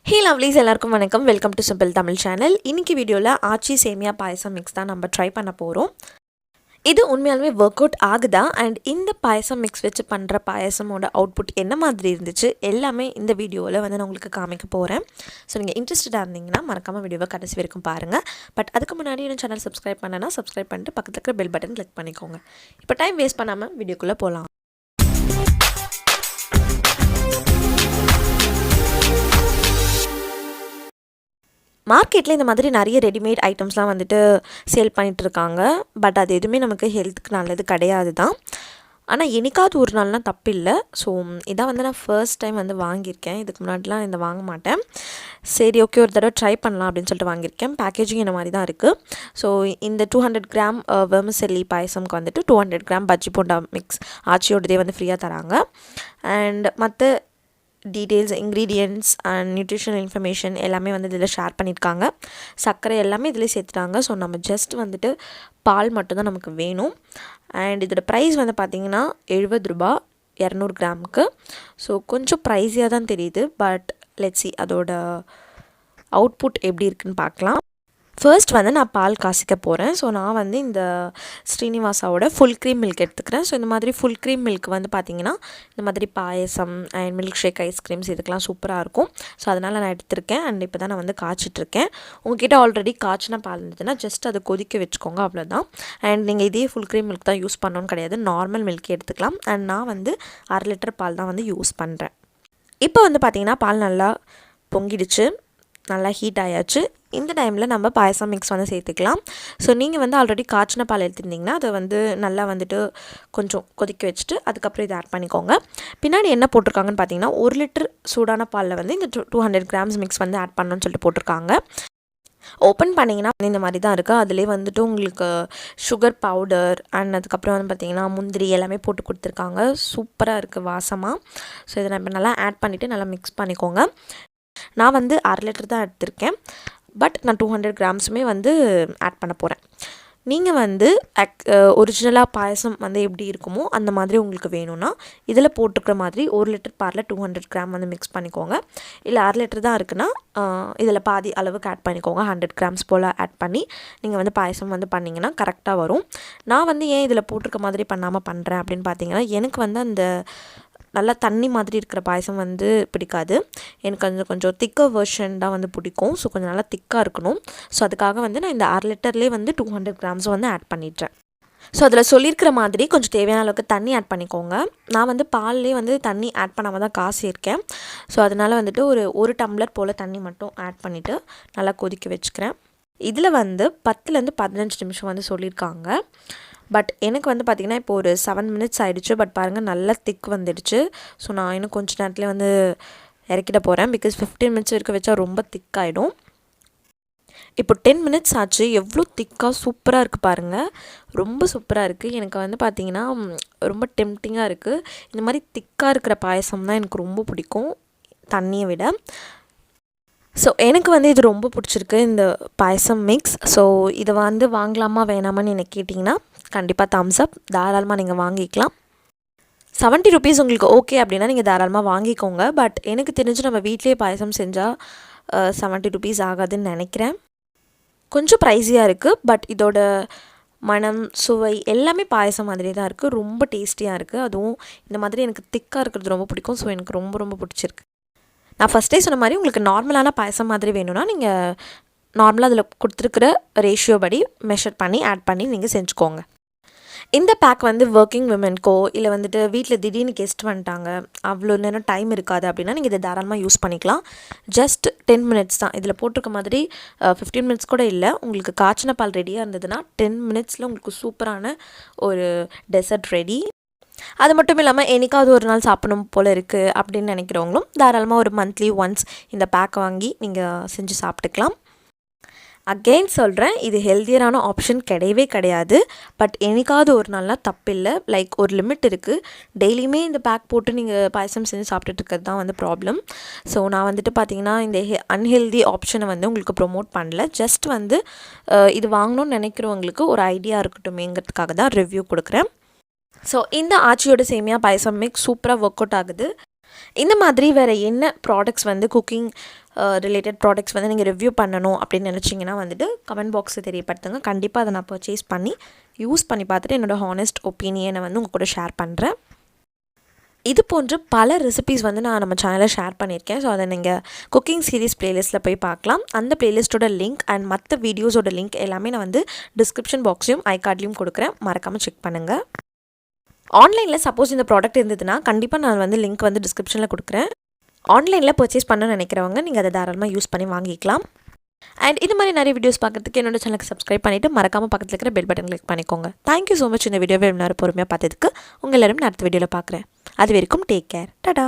Hey lovelies, எல்லாருக்கும் வணக்கம். Welcome to simple Tamil channel. இன்னைக்கு வீடியோவில் ஆச்சி சேமியா பாயசம் மிக்ஸ் தான் நம்ம ட்ரை பண்ண போகிறோம். இது உண்மையாலுமே ஒர்க் அவுட் ஆகுதா அண்ட் இந்த பாயசம் மிக்ஸ் வச்சு பண்ணுற பாயசமோட அவுட்புட் என்ன மாதிரி இருந்துச்சு எல்லாமே இந்த வீடியோவில் வந்து நான் உங்களுக்கு காமிக்க போகிறேன். ஸோ நீங்கள் இன்ட்ரெஸ்டடாக இருந்தீங்கன்னா மறக்காமல் வீடியோவை கடைசி வரைக்கும் பாருங்கள். பட் அதுக்கு முன்னாடி என் சேனல் சப்ஸ்கிரைப் பண்ணனா சப்ஸ்கிரைப் பண்ணிட்டு பக்கத்தில் இருக்கிற பெல் பட்டன் கிளிக் பண்ணிக்கோங்க. இப்போ டைம் வேஸ்ட் பண்ணாமல் வீடியோக்குள்ளே போகலாம். மார்க்கெட்டில் இந்த மாதிரி நிறைய ரெடிமேட் ஐட்டம்ஸ்லாம் வந்துட்டு சேல் பண்ணிகிட்ருக்காங்க. பட் அது எதுவுமே நமக்கு ஹெல்த்துக்கு நல்லது கிடையாது தான். ஆனால் என்னைக்காவது ஒரு நாள்லாம் தப்பு இல்லை. ஸோ இதான் வந்து நான் ஃபர்ஸ்ட் டைம் வந்து வாங்கியிருக்கேன். இதுக்கு முன்னாடிலாம் இந்த வாங்க மாட்டேன். சரி ஓகே ஒரு தடவை ட்ரை பண்ணலாம் அப்படின்னு சொல்லிட்டு வாங்கியிருக்கேன். பேக்கேஜிங் இந்த மாதிரி தான் இருக்குது. ஸோ இந்த 200 கிராம் வெர்மிசெல்லி பாயசம்க்கு வந்துட்டு 200 கிராம் பஜ்ஜி போண்டா மிக்ஸ் ஆச்சியோடதே வந்து ஃப்ரீயாக தராங்க. அண்ட் மற்ற details ingredients and nutritional information எல்லாமே வந்து இதில் ஷேர் பண்ணியிருக்காங்க. சர்க்கரை எல்லாமே இதில் சேர்த்துட்டாங்க. ஸோ நம்ம ஜஸ்ட் வந்துட்டு பால் மட்டும்தான் நமக்கு வேணும். அண்ட் இதோட ப்ரைஸ் வந்து பார்த்திங்கன்னா 70 ரூபா 200 கிராமுக்கு. ஸோ கொஞ்சம் ப்ரைஸியாக தான் தெரியுது. பட் லெட்ஸ் சி அதோட அவுட்புட் எப்படி இருக்குன்னு பார்க்கலாம். ஃபர்ஸ்ட் வந்து நான் பால் காசிக்க போகிறேன். ஸோ நான் வந்து இந்த ஸ்ரீனிவாசாவோட ஃபுல் க்ரீம் மில்க் எடுத்துக்கிறேன். ஸோ இந்த மாதிரி ஃபுல் க்ரீம் மில்க் வந்து பார்த்திங்கன்னா இந்த மாதிரி பாயசம் அண்ட் மில்க் ஷேக் ஐஸ்கிரீம்ஸ் இதுக்கெலாம் சூப்பராக இருக்கும். ஸோ அதனால் நான் எடுத்திருக்கேன். அண்ட் இப்போ தான் நான் வந்து காய்ச்சிட்ருக்கேன். உங்ககிட்ட ஆல்ரெடி காய்ச்சின பால் இருந்ததுன்னா ஜஸ்ட் அதை கொதிக்க வச்சுக்கோங்க, அவ்வளோதான். அண்ட் நீங்கள் இதே ஃபுல் க்ரீம் மில்க் தான் யூஸ் பண்ணணும்னு கிடையாது, நார்மல் மில்க் எடுத்துக்கலாம். அண்ட் நான் வந்து 1/2 லிட்டர் பால் தான் வந்து யூஸ் பண்ணுறேன். இப்போ வந்து பார்த்திங்கன்னா பால் நல்லா பொங்கிடுச்சு, நல்லா ஹீட் ஆயாச்சு. இந்த டைமில் நம்ம பாயசம் மிக்ஸ் வந்து சேர்த்துக்கலாம். ஸோ நீங்கள் வந்து ஆல்ரெடி காய்ச்சின பால் எடுத்துருந்தீங்கன்னா அதை வந்து நல்லா வந்துட்டு கொஞ்சம் கொதிக்க வச்சுட்டு அதுக்கப்புறம் இதை ஆட் பண்ணிக்கோங்க. பின்னாடி என்ன போட்டிருக்காங்கன்னு பார்த்தீங்கன்னா 1 லிட்டர் சூடான பாலில் வந்து இந்த 200 கிராம்ஸ் மிக்ஸ் வந்து ஆட் பண்ணணும்னு சொல்லிட்டு போட்டிருக்காங்க. ஓப்பன் பண்ணிங்கன்னா இந்த மாதிரி தான் இருக்குது. அதிலே வந்துட்டு உங்களுக்கு சுகர் பவுடர் அண்ட் அதுக்கப்புறம் வந்து பார்த்திங்கன்னா முந்திரி எல்லாமே போட்டு கொடுத்துருக்காங்க. சூப்பராக இருக்குது வாசமாக. ஸோ இதை நான் இப்போ நல்லா ஆட் பண்ணிவிட்டு நல்லா மிக்ஸ் பண்ணிக்கோங்க. நான் வந்து 1/2 லிட்டர் தான் எடுத்திருக்கேன். பட் நான் 200 கிராம்ஸுமே வந்து ஆட் பண்ண போகிறேன். நீங்கள் வந்து ஒரிஜினலாக பாயசம் வந்து எப்படி இருக்குமோ அந்த மாதிரி உங்களுக்கு வேணும்னா இதில் போட்டுக்கிற மாதிரி 1 லிட்டர் பாலில் 200 கிராம் வந்து மிக்ஸ் பண்ணிக்கோங்க. இல்லை 1/2 லிட்டர் தான் இருக்குன்னா இதில் பாதி அளவுக்கு ஆட் பண்ணிக்கோங்க. 100 கிராம்ஸ் போல் ஆட் பண்ணி நீங்கள் வந்து பாயசம் வந்து பண்ணிங்கன்னா கரெக்டாக வரும். நான் வந்து ஏன் இதில் போட்டிருக்க மாதிரி பண்ணாமல் பண்ணுறேன் அப்படின்னு பார்த்தீங்கன்னா எனக்கு வந்து அந்த நல்லா தண்ணி மாதிரி இருக்கிற பாயசம் வந்து பிடிக்காது. எனக்கு கொஞ்சம் திக்கர் வெர்ஷன் தான் வந்து பிடிக்கும். ஸோ கொஞ்சம் நல்லா திக்காக இருக்கணும். ஸோ அதுக்காக வந்து நான் இந்த 1/2 லிட்டர்லேயே வந்து 200 கிராம்ஸ் வந்து ஆட் பண்ணிடுறேன். ஸோ அதில் சொல்லியிருக்கிற மாதிரி கொஞ்சம் தேவையான அளவுக்கு தண்ணி ஆட் பண்ணிக்கோங்க. நான் வந்து பால்லேயே வந்து தண்ணி ஆட் பண்ணாமல் தான் காசியிருக்கேன். ஸோ அதனால் வந்துட்டு ஒரு டம்ளர் போல் தண்ணி மட்டும் ஆட் பண்ணிவிட்டு நல்லா கொதிக்க வச்சுக்கிறேன். இதில் வந்து 10லேருந்து 15 நிமிஷம் வந்து சொல்லியிருக்காங்க. பட் எனக்கு வந்து பார்த்திங்கன்னா இப்போ ஒரு 7 மினிட்ஸ் ஆகிடுச்சு. பட் பாருங்கள் நல்லா திக் வந்துடுச்சு. ஸோ நான் இன்னும் கொஞ்சம் நேரத்துலேயே வந்து இறக்கிட போகிறேன். பிகாஸ் 15 மினிட்ஸ் வரைக்கும் வச்சா ரொம்ப திக்காகிடும். இப்போ 10 மினிட்ஸ் ஆச்சு. எவ்வளோ திக்காக சூப்பராக இருக்குது பாருங்கள். ரொம்ப சூப்பராக இருக்குது. எனக்கு வந்து பார்த்திங்கன்னா ரொம்ப டெம்ப்டிங்காக இருக்குது. இந்த மாதிரி திக்காக இருக்கிற பாயசம் தான் எனக்கு ரொம்ப பிடிக்கும் தண்ணியை விட. ஸோ எனக்கு வந்து இது ரொம்ப பிடிச்சிருக்கு இந்த பாயசம் மிக்ஸ். ஸோ இதை வந்து வாங்கலாமா வேணாமான்னு எனக்கு கேட்டிங்கன்னா கண்டிப்பாக தம்ஸ் அப். தாராளமாக நீங்கள் வாங்கிக்கலாம். 70 ருபீஸ் உங்களுக்கு ஓகே அப்படின்னா நீங்கள் தாராளமாக வாங்கிக்கோங்க. பட் எனக்கு தெரிஞ்சு நம்ம வீட்லேயே பாயசம் செஞ்சால் 70 ருபீஸ் ஆகாதுன்னு நினைக்கிறேன். கொஞ்சம் ப்ரைஸியாக இருக்குது. பட் இதோட மனம் சுவை எல்லாமே பாயசம் மாதிரி தான் இருக்குது. ரொம்ப டேஸ்டியாக இருக்குது. அதுவும் இந்த மாதிரி எனக்கு திக்காக இருக்கிறது ரொம்ப பிடிக்கும். ஸோ எனக்கு ரொம்ப ரொம்ப பிடிச்சிருக்கு. நான் ஃபஸ்ட்டே சொன்ன மாதிரி உங்களுக்கு நார்மலான பாயசம் மாதிரி வேணும்னா நீங்கள் நார்மலாக அதில் கொடுத்துருக்குற ரேஷியோ படி மெஷர் பண்ணி ஆட் பண்ணி நீங்கள் செஞ்சுக்கோங்க. இந்த பேக் வந்து ஒர்க்கிங் விமென்க்கோ இல்லை வந்துட்டு வீட்டில் திடீர்னு கெஸ்ட் வந்துட்டாங்க, அவ்வளோ நேரம் டைம் இருக்காது அப்படின்னா நீங்கள் இதை தாராளமாக யூஸ் பண்ணிக்கலாம். ஜஸ்ட் 10 மினிட்ஸ் தான். இதில் போட்டிருக்க மாதிரி 15 மினிட்ஸ் கூட இல்லை. உங்களுக்கு காய்ச்சின பால் ரெடியாக இருந்ததுன்னா 10 மினிட்ஸில் உங்களுக்கு சூப்பரான ஒரு டெசர்ட் ரெடி. அது மட்டும் இல்லாமல் என்னைக்காவது ஒரு நாள் சாப்பிடணும் போல் இருக்குது அப்படின்னு நினைக்கிறவங்களும் தாராளமாக ஒரு மந்த்லி ஒன்ஸ் இந்த பேக் வாங்கி நீங்கள் செஞ்சு சாப்பிட்டுக்கலாம். அகெயின் சொல்கிறேன், இது ஹெல்த்தியரான ஆப்ஷன் கிடையவே கிடையாது. பட் என்னைக்காவது ஒரு நாள்லாம் தப்பில்லை. லைக் ஒரு லிமிட் இருக்குது. டெய்லியுமே இந்த பேக் போட்டு நீங்கள் பாயசம் செஞ்சு சாப்பிட்டுட்டு இருக்கிறது தான் வந்து ப்ராப்ளம். ஸோ நான் வந்துட்டு பார்த்திங்கன்னா இந்த அன்ஹெல்தி ஆப்ஷனை வந்து உங்களுக்கு ப்ரொமோட் பண்ணல. ஜஸ்ட் வந்து இது வாங்கணும்னு நினைக்கிறவங்களுக்கு ஒரு ஐடியா இருக்கட்டுமேங்கிறதுக்காக தான் ரிவ்யூ கொடுக்குறேன். ஸோ இந்த ஆச்சியோட சேமியா பாயசம் மிக்ஸ் சூப்பராக ஒர்க் அவுட் ஆகுது. இந்த மாதிரி வேறு என்ன ப்ராடக்ட்ஸ் வந்து குக்கிங் ரிலேட்டட் ப்ராடக்ட்ஸ் வந்து நீங்கள் ரிவ்யூ பண்ணணும் அப்படின்னு நினச்சிங்கன்னா வந்துட்டு கமெண்ட் பாக்ஸில் தெரியப்படுத்துங்க. கண்டிப்பாக அதை நான் பர்ச்சேஸ் பண்ணி யூஸ் பண்ணி பார்த்துட்டு என்னோடய ஹானஸ்ட் ஒப்பீனியனை வந்து உங்கள் கூட ஷேர் பண்ணுறேன். இது போன்ற பல ரெசிபீஸ் வந்து நான் நம்ம சேனலில் ஷேர் பண்ணியிருக்கேன். ஸோ அதை நீங்கள் குக்கிங் சீரீஸ் ப்ளேலிஸ்ட்டில் போய் பார்க்கலாம். அந்த ப்ளேலிஸ்ட்டோட லிங்க் அண்ட் மற்ற வீடியோஸோட லிங்க் எல்லாமே நான் வந்து டிஸ்கிரிப்ஷன் பாக்ஸ்லையும் ஐகார்ட்லையும் கொடுக்குறேன். மறக்காமல் செக் பண்ணுங்கள். ஆன்லைனில் சப்போஸ் இந்த ப்ராடக்ட் இருந்ததுன்னா கண்டிப்பாக நான் வந்து லிங்க் வந்து டிஸ்கிரிப்ஷனில் கொடுக்குறேன். ஆன்லைனில் பர்ச்சேஸ் பண்ணணும்னு நினைக்கிறவங்க நீங்கள் அதை தாராளமாக யூஸ் பண்ணி வாங்கிக்கலாம். அண்ட் இது மாதிரி நிறைய வீடியோஸ் பார்க்குறதுக்கு என்னோட சேனலுக்கு சப்ஸ்கிரைப் பண்ணிவிட்டு மறக்காமல் பக்கத்தில் இருக்கிற பெல் பட்டன் கிளிக் பண்ணிக்கோங்க. தேங்க்யூ ஸோ மச் இந்த வீடியோவை நேரம் பொறுமையாக பார்த்ததுக்கு. உங்கள் எல்லாரும் அடுத்த வீடியோவில் பார்க்குறேன். அது வரைக்கும் டேக் கேர். டடா.